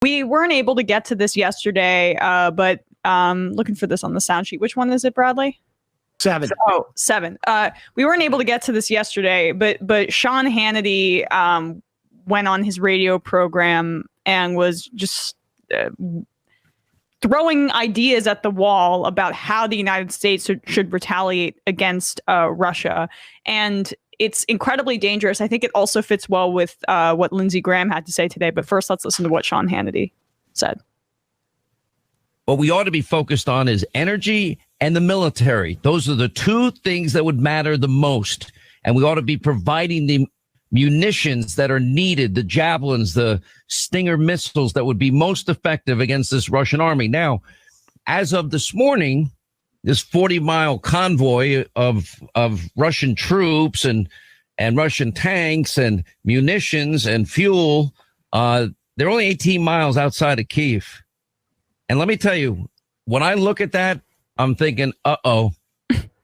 We weren't able to get to this yesterday, but looking for this on the sound sheet. Which one is it, Bradley? 7. Oh, 7. We weren't able to get to this yesterday, but Sean Hannity went on his radio program and was just throwing ideas at the wall about how the United States should retaliate against Russia. And it's incredibly dangerous. I think it also fits well with what Lindsey Graham had to say today. But first, let's listen to what Sean Hannity said. What we ought to be focused on is energy and the military. Those are the two things that would matter the most. And we ought to be providing the munitions that are needed, the javelins, the Stinger missiles that would be most effective against this Russian army. Now, as of this morning, this 40-mile convoy of Russian troops and Russian tanks and munitions and fuel, they're only 18 miles outside of Kyiv. And let me tell you, when I look at that, I'm thinking,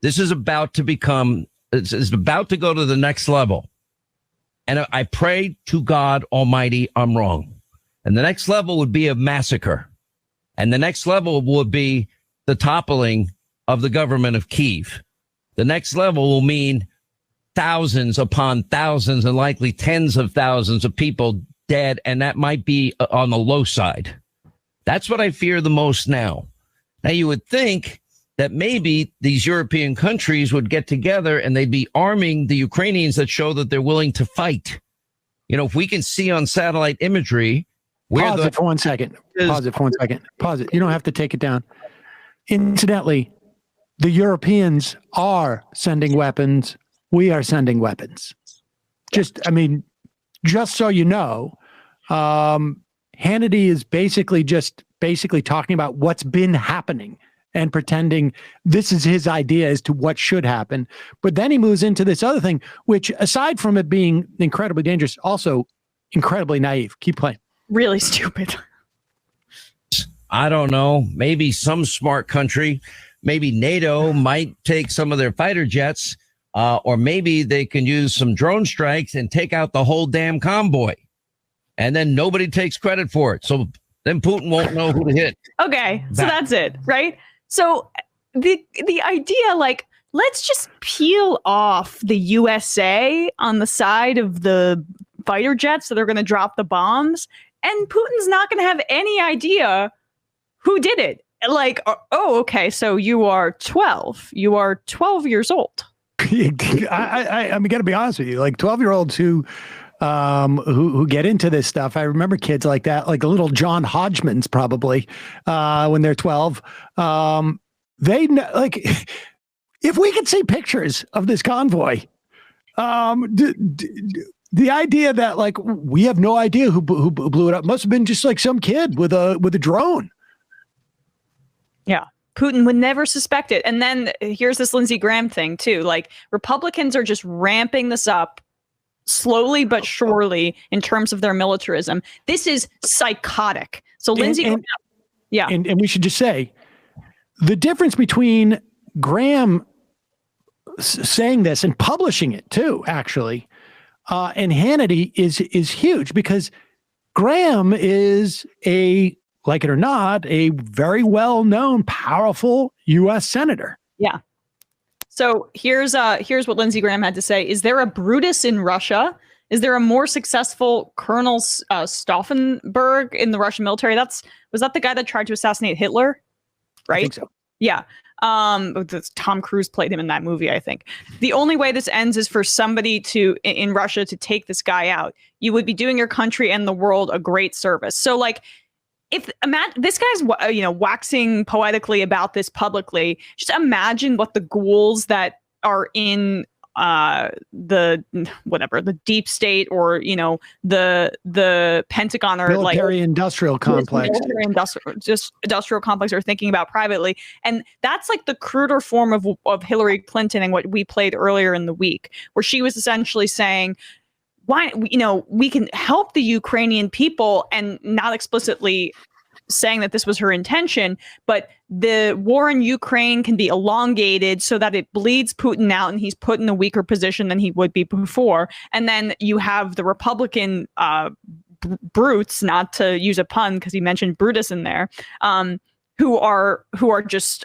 this is about to become, it's about to go to the next level. And I pray to God Almighty I'm wrong. And the next level would be a massacre. And the next level would be the toppling of the government of Kyiv. The next level will mean thousands upon thousands and likely tens of thousands of people dead. And that might be on the low side. That's what I fear the most now. Now, you would think that maybe these European countries would get together and they'd be arming the Ukrainians that show that they're willing to fight. You know, if we can see on satellite imagery. Pause it for 1 second. Pause it for 1 second. Pause it. You don't have to take it down. Incidentally, the Europeans are sending weapons. We are sending weapons. Just so you know, Hannity is basically talking about what's been happening and pretending this is his idea as to what should happen. But then he moves into this other thing, which aside from it being incredibly dangerous, also incredibly naive. Keep playing. Really stupid. I don't know. Maybe some smart country, maybe NATO might take some of their fighter jets, or maybe they can use some drone strikes and take out the whole damn convoy. And then nobody takes credit for it. So then Putin won't know who to hit. Okay, so that's it, right? So the idea, like, let's just peel off the USA on the side of the fighter jets that are going to drop the bombs, and Putin's not going to have any idea who did it. Like, oh, okay, so you are 12. You are 12 years old. I mean, got to be honest with you, like 12-year-olds who get into this stuff. I remember kids like that, like little John Hodgmans probably, when they're 12. They know, like, if we could see pictures of this convoy, the idea that, like, we have no idea who blew it up must have been just like some kid with a drone. Yeah. Putin would never suspect it. And then here's this Lindsey Graham thing too. Like, Republicans are just ramping this up slowly but surely in terms of their militarism. This is psychotic. So Lindsey Graham, yeah. And we should just say the difference between Graham saying this and publishing it too, actually, and Hannity is huge, because Graham is like it or not, a very well-known, powerful U.S. senator. Yeah. So here's what Lindsey Graham had to say. Is there a Brutus in Russia? Is there a more successful Colonel Stauffenberg in the Russian military? Was that the guy that tried to assassinate Hitler? Right? I think so. Yeah. Tom Cruise played him in that movie, I think. The only way this ends is for somebody in Russia to take this guy out. You would be doing your country and the world a great service. So, like, if this guy's waxing poetically about this publicly, just imagine what the ghouls that are in the deep state, or the Pentagon, or military industrial complex, industrial complex are thinking about privately. And that's like the cruder form of Hillary Clinton and what we played earlier in the week, where she was essentially saying, why, we can help the Ukrainian people, and not explicitly saying that this was her intention, but the war in Ukraine can be elongated so that it bleeds Putin out and he's put in a weaker position than he would be before. And then you have the Republican brutes, not to use a pun because he mentioned Brutus in there, who are just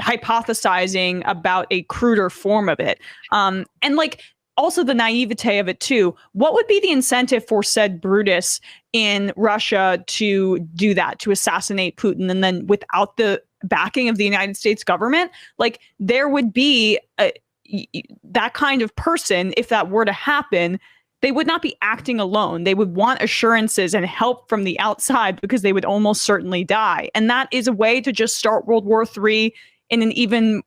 hypothesizing about a cruder form of it. And like also the naivete of it too. What would be the incentive for said Brutus in Russia to do that, to assassinate Putin, and then without the backing of the United States government? Like there would be that kind of person, if that were to happen, they would not be acting alone. They would want assurances and help from the outside because they would almost certainly die. And that is a way to just start World War III in an even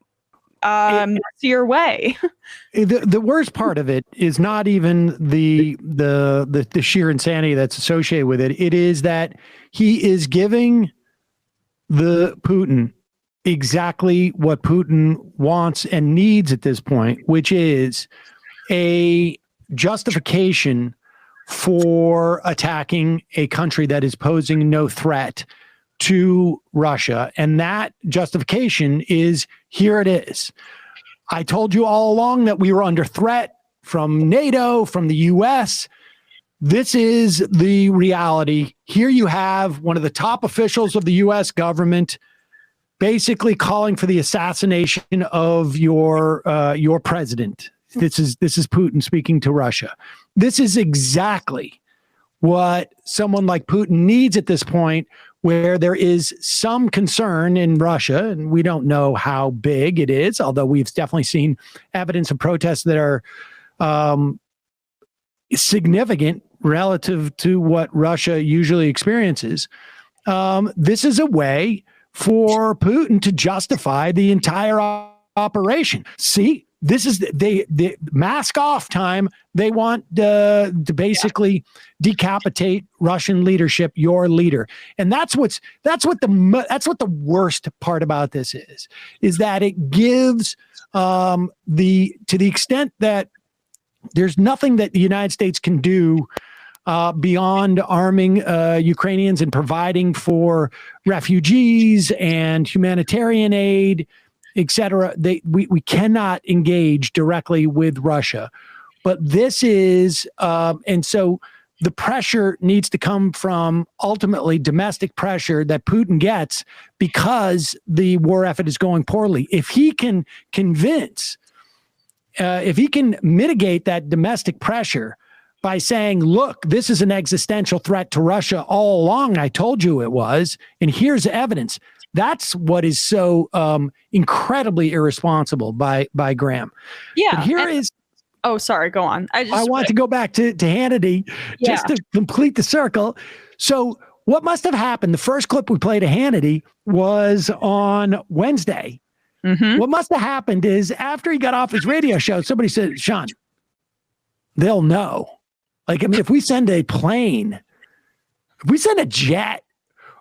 messier way. The worst part of it is not even the sheer insanity that's associated with it. It is that he is giving the Putin exactly what Putin wants and needs at this point, which is a justification for attacking a country that is posing no threat to Russia. And that justification is, here it is. I told you all along that we were under threat from NATO, from the US. This is the reality. Here you have one of the top officials of the US government basically calling for the assassination of your president. This is Putin speaking to Russia. This is exactly what someone like Putin needs at this point, where there is some concern in Russia, and we don't know how big it is, although we've definitely seen evidence of protests that are significant relative to what Russia usually experiences. This is a way for Putin to justify the entire operation. See, this is the mask off time. They want to basically decapitate Russian leadership, your leader, and that's what the worst part about this is that it gives to the extent that there's nothing that the United States can do beyond arming Ukrainians and providing for refugees and humanitarian aid, etc. We cannot engage directly with Russia, but this is and so the pressure needs to come from ultimately domestic pressure that Putin gets because the war effort is going poorly. If he can convince, if he can mitigate that domestic pressure by saying, look, this is an existential threat to Russia all along. I told you it was, and here's evidence. That's what is so incredibly irresponsible by Graham. Yeah. But here is. Oh, sorry. Go on. I want to go back to Hannity just to complete the circle. So what must have happened? The first clip we played of Hannity was on Wednesday. Mm-hmm. What must have happened is after he got off his radio show, somebody said, Sean, they'll know. Like, I mean, if we send a plane, if we send a jet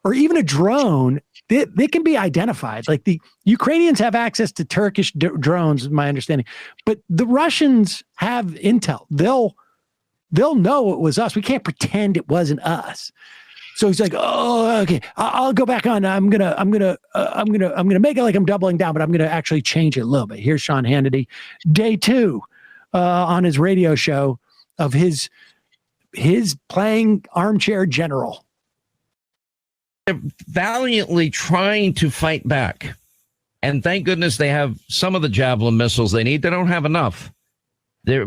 or even a drone, they can be identified. Like the Ukrainians have access to Turkish drones, is my understanding, but the Russians have intel. They'll know it was us. We can't pretend it wasn't us. So he's like, oh, okay, I'll go back on. I'm gonna make it like I'm doubling down, but I'm gonna actually change it a little bit. Here's Sean Hannity, day 2 on his radio show of his playing armchair general. They're valiantly trying to fight back. And thank goodness they have some of the Javelin missiles they need. They don't have enough.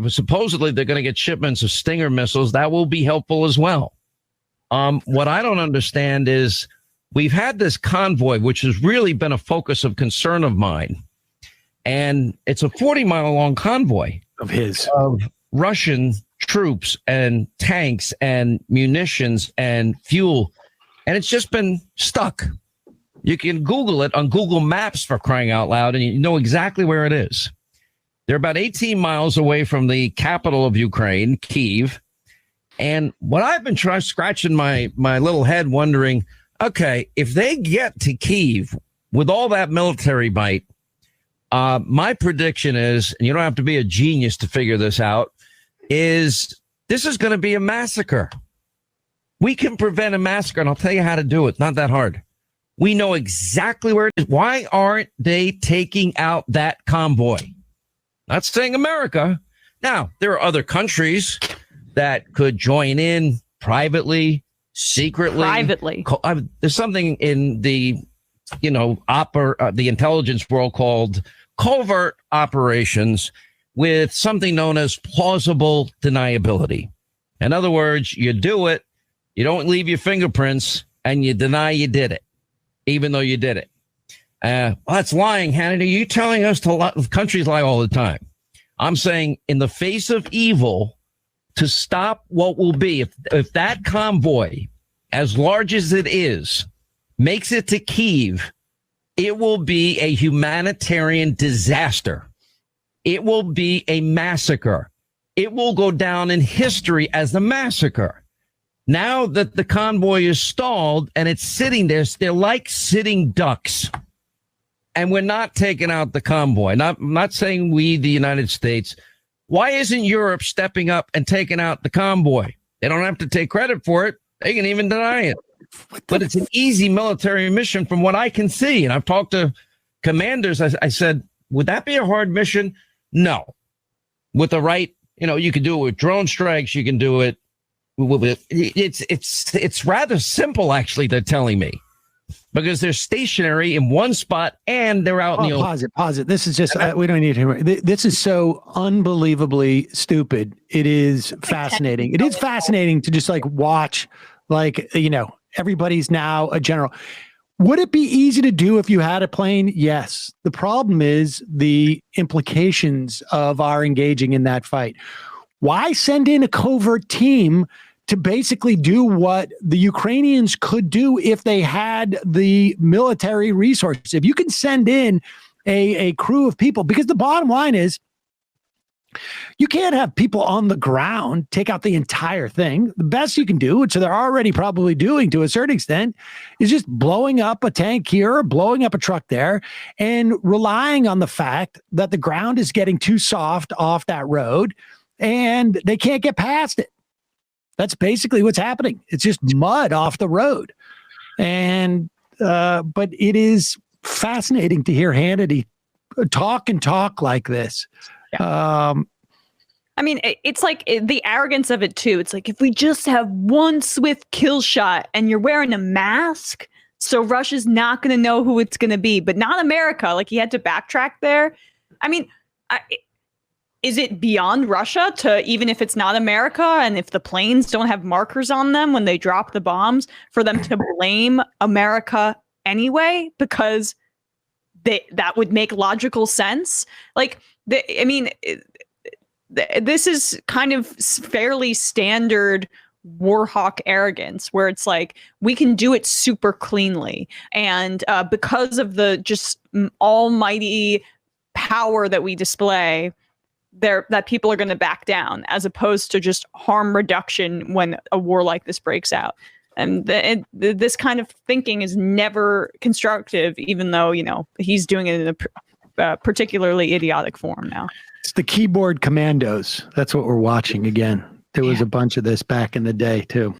Supposedly they're going to get shipments of Stinger missiles. That will be helpful as well. What I don't understand is we've had this convoy, which has really been a focus of concern of mine. And it's a 40-mile long convoy of Russian troops and tanks and munitions and fuel. And it's just been stuck. You can Google it on Google Maps, for crying out loud, and you know exactly where it is. They're about 18 miles away from the capital of Ukraine, Kyiv. And what I've been scratching my little head wondering, okay, if they get to Kyiv with all that military might, my prediction is, and you don't have to be a genius to figure this out, is this is going to be a massacre. We can prevent a massacre, and I'll tell you how to do it. It's not that hard. We know exactly where it is. Why aren't they taking out that convoy? Not saying America. Now, there are other countries that could join in privately, secretly. Privately. There's something in the, the intelligence world called covert operations with something known as plausible deniability. In other words, you do it, you don't leave your fingerprints, and you deny you did it, even though you did it. Well, that's lying, Hannity. You're telling us countries lie all the time. I'm saying in the face of evil, to stop what will be, if that convoy, as large as it is, makes it to Kyiv, it will be a humanitarian disaster. It will be a massacre. It will go down in history as a massacre. Now that the convoy is stalled and it's sitting there, they're like sitting ducks. And we're not taking out the convoy. I'm not saying we, the United States. Why isn't Europe stepping up and taking out the convoy? They don't have to take credit for it. They can even deny it. But it's an easy military mission from what I can see. And I've talked to commanders. I said, would that be a hard mission? No. With the right, you can do it with drone strikes. You can do it. It's rather simple, actually, they're telling me. Because they're stationary in one spot and they're out in the open. Pause it. This is just, we don't need to. This is so unbelievably stupid. It is fascinating. It is fascinating to just watch, everybody's now a general. Would it be easy to do if you had a plane? Yes. The problem is the implications of our engaging in that fight. Why send in a covert team to basically do what the Ukrainians could do if they had the military resources? If you can send in a crew of people, because the bottom line is you can't have people on the ground take out the entire thing. The best you can do, which they're already probably doing to a certain extent, is just blowing up a tank here or blowing up a truck there and relying on the fact that the ground is getting too soft off that road and they can't get past it. That's basically what's happening. It's just mud off the road. And, but it is fascinating to hear Hannity talk like this. Yeah. I mean, it's like the arrogance of it too. It's like, if we just have one swift kill shot and you're wearing a mask, so Russia's not going to know who it's going to be, but not America. Like, he had to backtrack there. I mean, is it beyond Russia to, even if it's not America and if the planes don't have markers on them when they drop the bombs, for them to blame America anyway? Because that would make logical sense. Like, this is kind of fairly standard warhawk arrogance, where it's like, we can do it super cleanly. And because of the just almighty power that we display, that people are going to back down, as opposed to just harm reduction when a war like this breaks out. And this kind of thinking is never constructive, even though, he's doing it in a particularly idiotic form now. It's the keyboard commandos. That's what we're watching again. There was a bunch of this back in the day too.